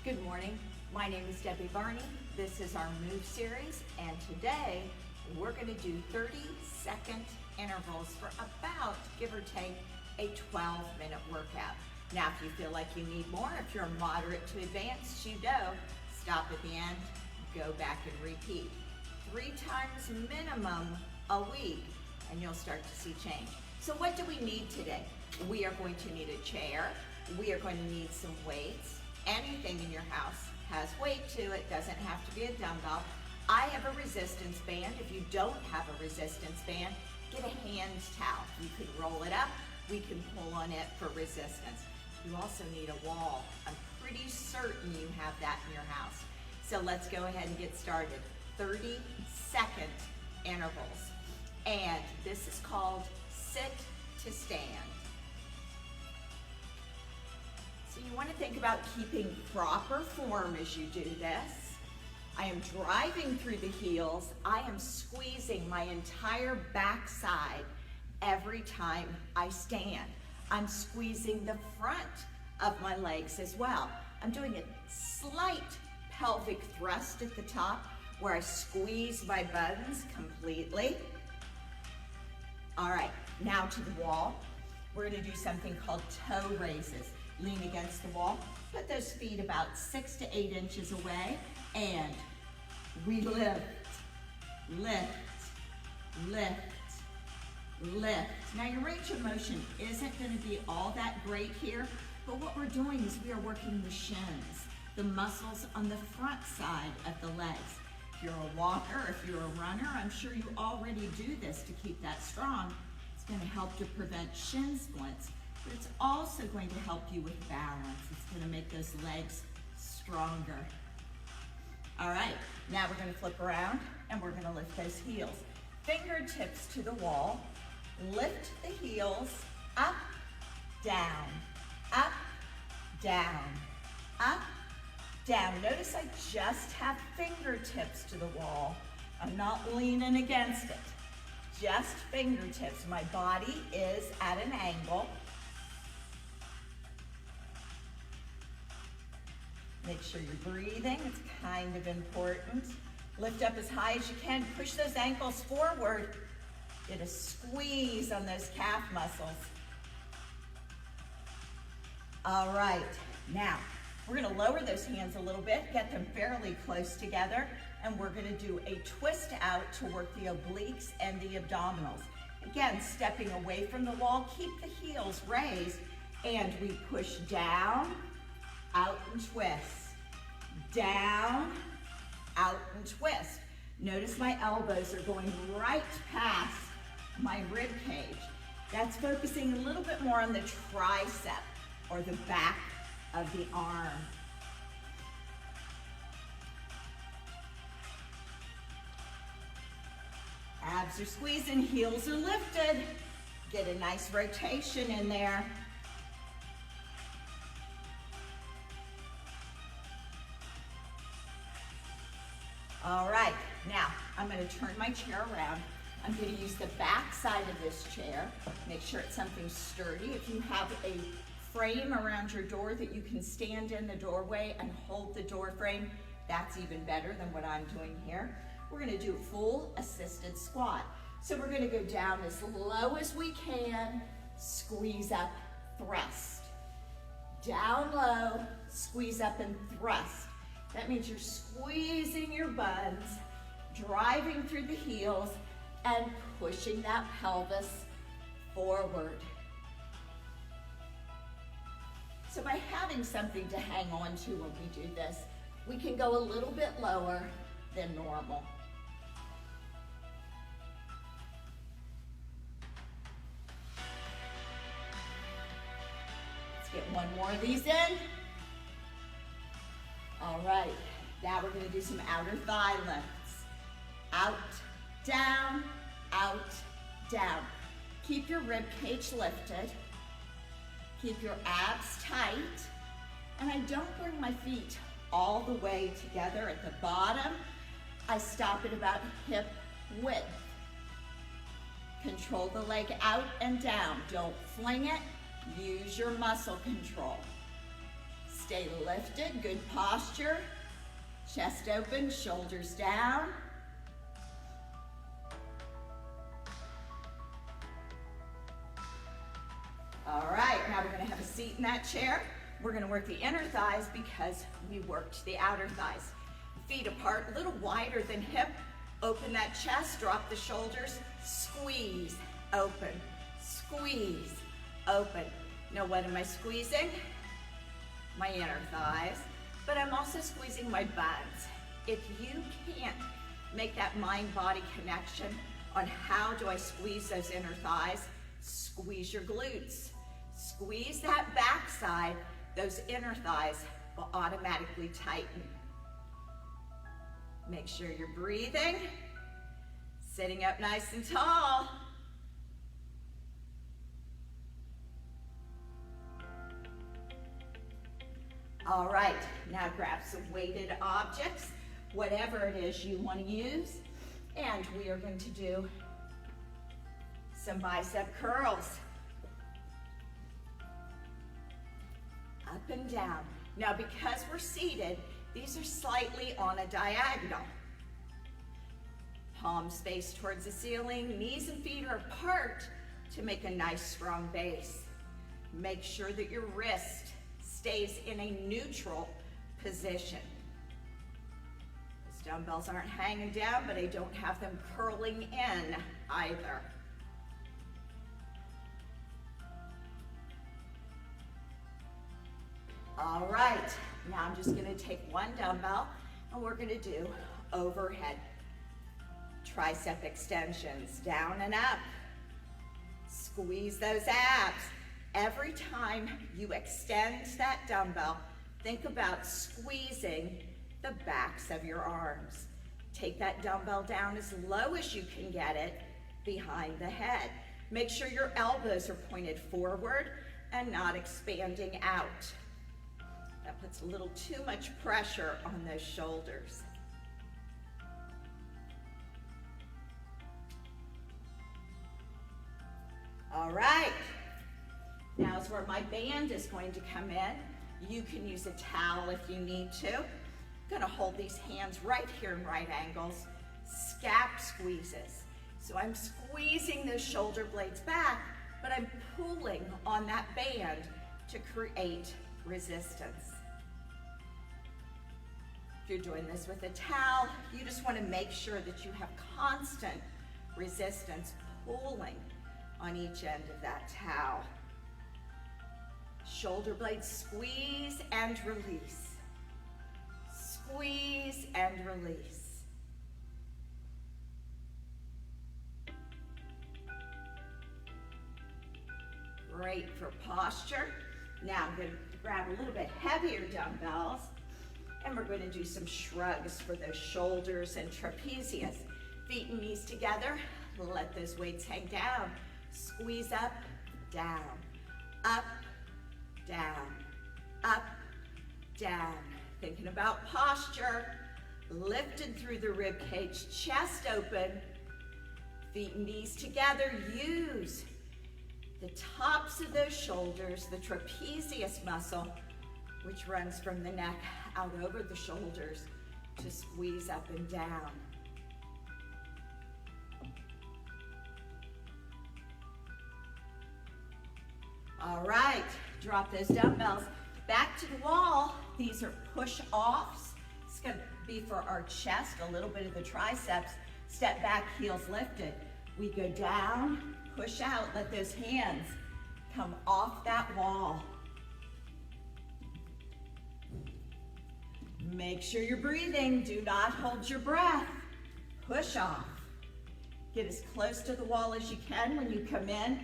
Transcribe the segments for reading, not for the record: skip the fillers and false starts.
Good morning. My name is Debbie Varney. This is our Move series, and today we're going to do 30-second intervals for about, give or take, a 12-minute workout. Now, if you feel like you need more, if you're moderate to advanced, you go. Stop at the end, go back and repeat. 3 times minimum a week, and you'll start to see change. So what do we need today? We are going to need a chair. We are going to need some weights. Anything in your house has weight to it, doesn't have to be a dumbbell. I have a resistance band. If you don't have a resistance band, get a hand towel. You can roll it up, we can pull on it for resistance. You also need a wall. I'm pretty certain you have that in your house. So let's go ahead and get started. 30-second intervals. And this is called sit to stand. So you want to think about keeping proper form as you do this. I am driving through the heels. I am squeezing my entire backside every time I stand. I'm squeezing the front of my legs as well. I'm doing a slight pelvic thrust at the top where I squeeze my buttons completely. All right, now to the wall. We're going to do something called toe raises. Lean against the wall, put those feet about 6 to 8 inches away, and we lift, lift, lift, lift. Now your range of motion isn't going to be all that great here, but what we're doing is we are working the shins, the muscles on the front side of the legs. If you're a walker, if you're a runner, I'm sure you already do this to keep that strong. It's going to help to prevent shin splints. But it's also going to help you with balance. It's going to make those legs stronger. All right, now we're going to flip around and we're going to lift those heels. Fingertips to the wall. Lift the heels up, down, up, down, up, down. Notice I just have fingertips to the wall. I'm not leaning against it. Just fingertips. My body is at an angle. Make sure you're breathing, it's kind of important. Lift up as high as you can, push those ankles forward. Get a squeeze on those calf muscles. All right, now we're gonna lower those hands a little bit, get them fairly close together, and we're gonna do a twist out to work the obliques and the abdominals. Again, stepping away from the wall, keep the heels raised, and we push down, out and twist, down, out and twist. Notice my elbows are going right past my rib cage. That's focusing a little bit more on the tricep or the back of the arm. Abs are squeezing, heels are lifted. Get a nice rotation in there. All right, now I'm going to turn my chair around. I'm going to use the back side of this chair. Make sure it's something sturdy. If you have a frame around your door that you can stand in the doorway and hold the door frame, that's even better than what I'm doing here. We're going to do a full assisted squat. So we're going to go down as low as we can, squeeze up, thrust. Down low, squeeze up and thrust. That means you're squeezing your buns, driving through the heels, and pushing that pelvis forward. So by having something to hang on to when we do this, we can go a little bit lower than normal. Let's get one more of these in. All right, now we're going to do some outer thigh lifts. Out, down, out, down. Keep your rib cage lifted. Keep your abs tight. And I don't bring my feet all the way together at the bottom. I stop at about hip width. Control the leg out and down. Don't fling it. Use your muscle control. Stay lifted, good posture. Chest open, shoulders down. All right, now we're gonna have a seat in that chair. We're gonna work the inner thighs because we worked the outer thighs. Feet apart, a little wider than hip. Open that chest, drop the shoulders, squeeze, open, squeeze, open. Now what am I squeezing? My inner thighs, but I'm also squeezing my buns. If you can't make that mind-body connection on how do I squeeze those inner thighs, squeeze your glutes. Squeeze that backside, those inner thighs will automatically tighten. Make sure you're breathing, sitting up nice and tall. All right, now grab some weighted objects, whatever it is you want to use, and we are going to do some bicep curls. Up and down. Now because we're seated, these are slightly on a diagonal. Palms face towards the ceiling, knees and feet are apart to make a nice strong base. Make sure that your wrist stays in a neutral position. Those dumbbells aren't hanging down, but I don't have them curling in either. All right, now I'm just gonna take one dumbbell and we're gonna do overhead tricep extensions, down and up. Squeeze those abs. Every time you extend that dumbbell, think about squeezing the backs of your arms. Take that dumbbell down as low as you can get it behind the head. Make sure your elbows are pointed forward and not expanding out. That puts a little too much pressure on those shoulders. All right, now is where my band is going to come in. You can use a towel if you need to. I'm gonna hold these hands right here in right angles, scap squeezes. So I'm squeezing those shoulder blades back, but I'm pulling on that band to create resistance. If you're doing this with a towel, you just want to make sure that you have constant resistance pulling on each end of that towel. Shoulder blades squeeze and release. Squeeze and release. Great for posture. Now I'm going to grab a little bit heavier dumbbells and we're going to do some shrugs for those shoulders and trapezius. Feet and knees together, let those weights hang down. Squeeze up, down, up, down, up, down. Thinking about posture, lifted through the rib cage, chest open, feet and knees together. Use the tops of those shoulders, the trapezius muscle, which runs from the neck out over the shoulders to squeeze up and down. All right, drop those dumbbells back to the wall. These are push-offs. It's gonna be for our chest, a little bit of the triceps. Step back, heels lifted. We go down, push out, let those hands come off that wall. Make sure you're breathing. Do not hold your breath. Push off. Get as close to the wall as you can when you come in,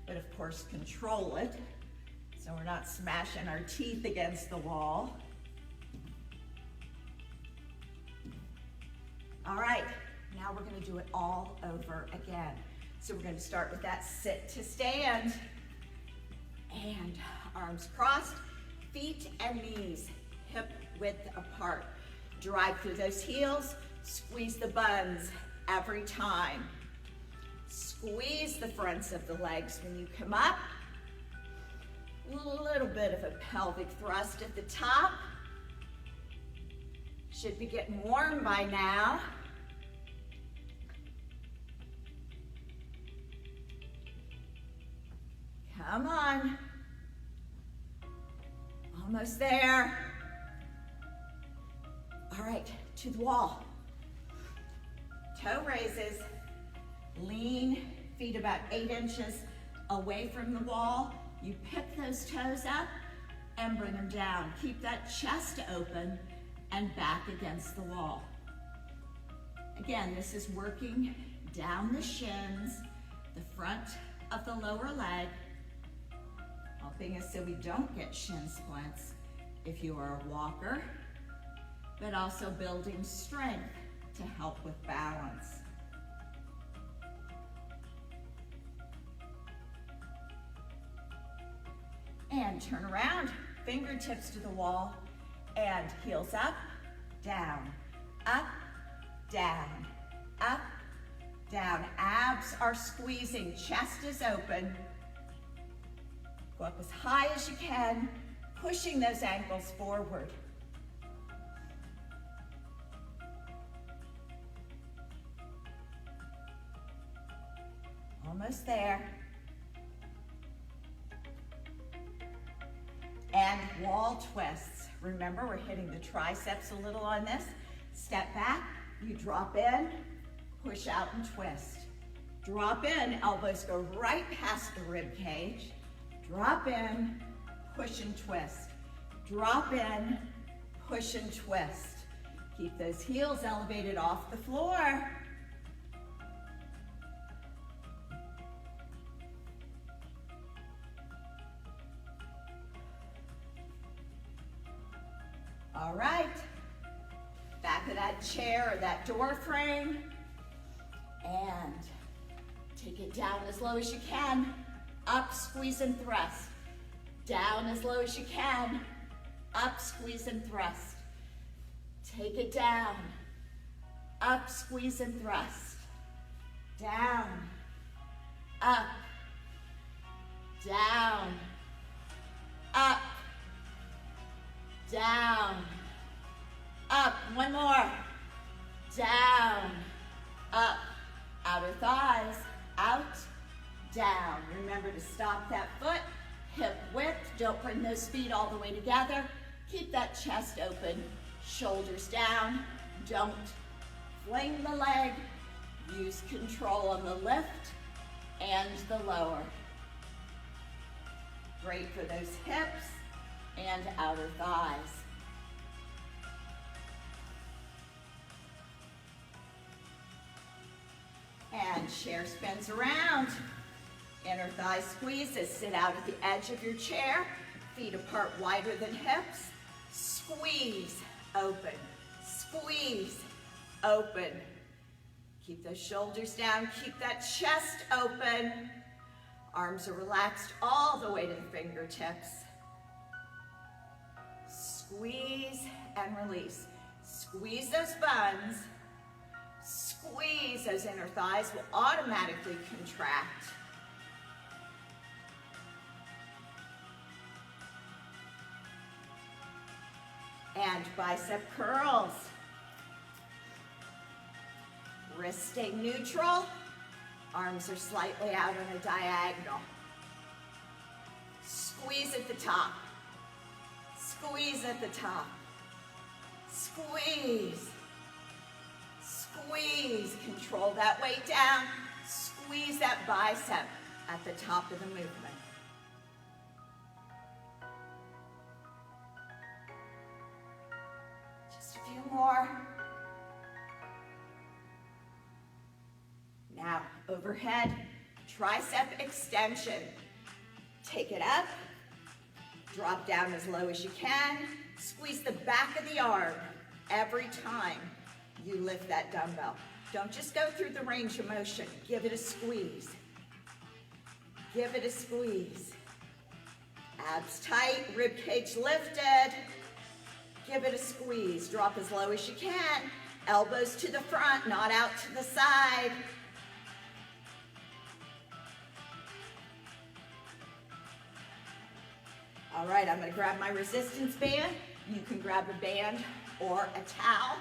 but of course control it so we're not smashing our teeth against the wall. All right, now we're going to do it all over again. So we're going to start with that sit to stand and arms crossed, feet and knees hip width apart. Drive through those heels, squeeze the buns every time. Squeeze the fronts of the legs when you come up. A little bit of a pelvic thrust at the top. Should be getting warm by now. Come on. Almost there. All right, to the wall. Toe raises. Lean, feet about 8 inches away from the wall. You pick those toes up and bring them down. Keep that chest open and back against the wall. Again, this is working down the shins, the front of the lower leg, helping us so we don't get shin splints if you are a walker, but also building strength to help with balance. And turn around, fingertips to the wall, and heels up, down, up, down, up, down. Abs are squeezing, chest is open. Go up as high as you can, pushing those ankles forward. Almost there. And wall twists. Remember, we're hitting the triceps a little on this. Step back, you drop in, push out and twist. Drop in, elbows go right past the rib cage. Drop in, push and twist. Drop in, push and twist. Keep those heels elevated off the floor. All right, back of that chair or that door frame, and take it down as low as you can. Up, squeeze and thrust. Down as low as you can. Up, squeeze and thrust. Take it down. Up, squeeze and thrust. Down. Up. Down. Up. Down. Up. One more. Down. Up. Outer thighs. Out. Down. Remember to stop that foot. Hip width. Don't bring those feet all the way together. Keep that chest open. Shoulders down. Don't fling the leg. Use control on the lift and the lower. Great for those hips and outer thighs. And chair spins around. Inner thigh squeezes. Sit out at the edge of your chair. Feet apart wider than hips. Squeeze, open. Squeeze, open. Keep those shoulders down. Keep that chest open. Arms are relaxed all the way to the fingertips. Squeeze and release. Squeeze those buns. Squeeze those inner thighs will automatically contract. And bicep curls. Wrists stay neutral. Arms are slightly out on a diagonal. Squeeze at the top. Squeeze at the top. Squeeze. Squeeze. Control that weight down. Squeeze that bicep at the top of the movement. Just a few more. Now, overhead tricep extension. Take it up. Drop down as low as you can. Squeeze the back of the arm every time you lift that dumbbell. Don't just go through the range of motion. Give it a squeeze. Give it a squeeze. Abs tight, rib cage lifted. Give it a squeeze. Drop as low as you can. Elbows to the front, not out to the side. All right, I'm gonna grab my resistance band. You can grab a band or a towel.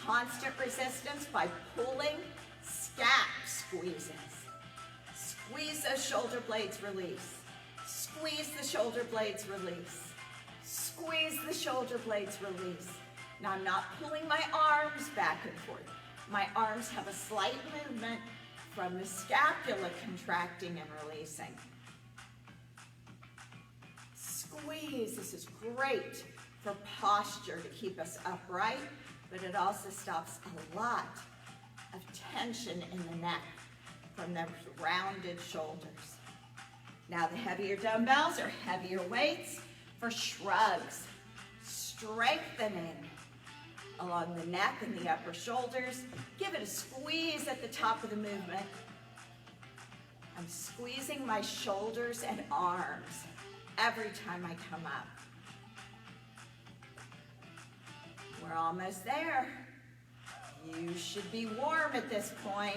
Constant resistance by pulling, scap squeezes. Squeeze those shoulder blades, release. Squeeze the shoulder blades, release. Squeeze the shoulder blades, release. Now I'm not pulling my arms back and forth. My arms have a slight movement from the scapula contracting and releasing. Squeeze, this is great for posture to keep us upright, but it also stops a lot of tension in the neck from the rounded shoulders. Now the heavier dumbbells or heavier weights for shrugs, strengthening along the neck and the upper shoulders. Give it a squeeze at the top of the movement. I'm squeezing my shoulders and arms every time I come up. We're almost there. You should be warm at this point.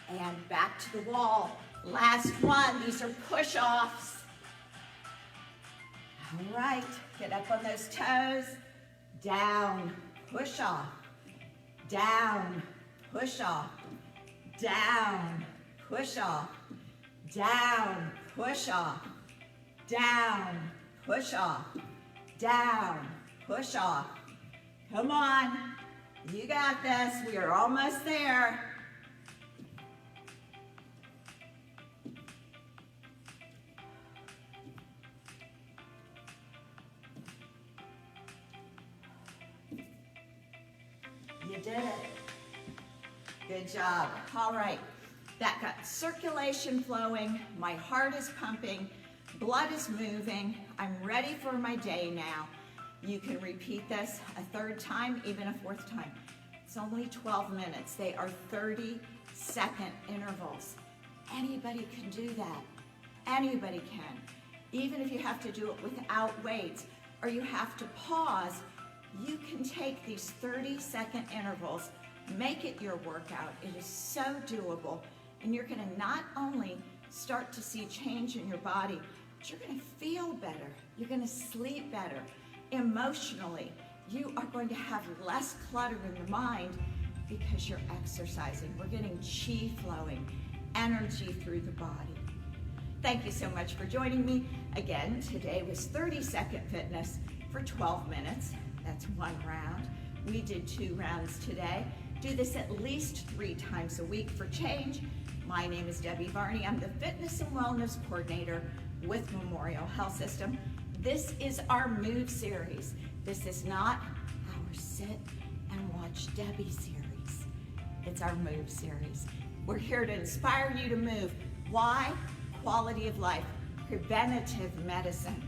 And back to the wall. Last one, these are push-offs. All right, get up on those toes. Down, push off. Down, push off. Down, push off. Down, push off. Down, push off. Down, push off. Come on, you got this. We are almost there. You did it. Good job. All right. That got circulation flowing. My heart is pumping. Blood is moving. I'm ready for my day now. You can repeat this a third time, even a fourth time. It's only 12 minutes. They are 30-second intervals. Anybody can do that. Anybody can. Even if you have to do it without weights or you have to pause, you can take these 30-second intervals, make it your workout. It is so doable, and you're gonna not only start to see change in your body, but you're gonna feel better. You're gonna sleep better. Emotionally, you are going to have less clutter in your mind because you're exercising. We're getting chi flowing, energy through the body. Thank you so much for joining me. Again, today was 30-second fitness for 12 minutes. That's one round. We did 2 rounds today. Do this at least 3 times a week for change. My name is Debbie Varney. I'm the Fitness and Wellness Coordinator with Memorial Health System. This is our Move series. This is not our Sit and Watch Debbie series. It's our Move series. We're here to inspire you to move. Why? Quality of life, preventative medicine.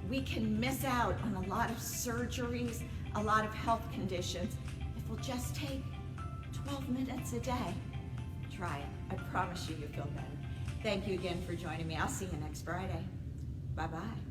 We can miss out on a lot of surgeries, a lot of health conditions, if we'll just take 12 minutes a day. Try it. I promise you, you'll feel better. Thank you again for joining me. I'll see you next Friday. Bye-bye.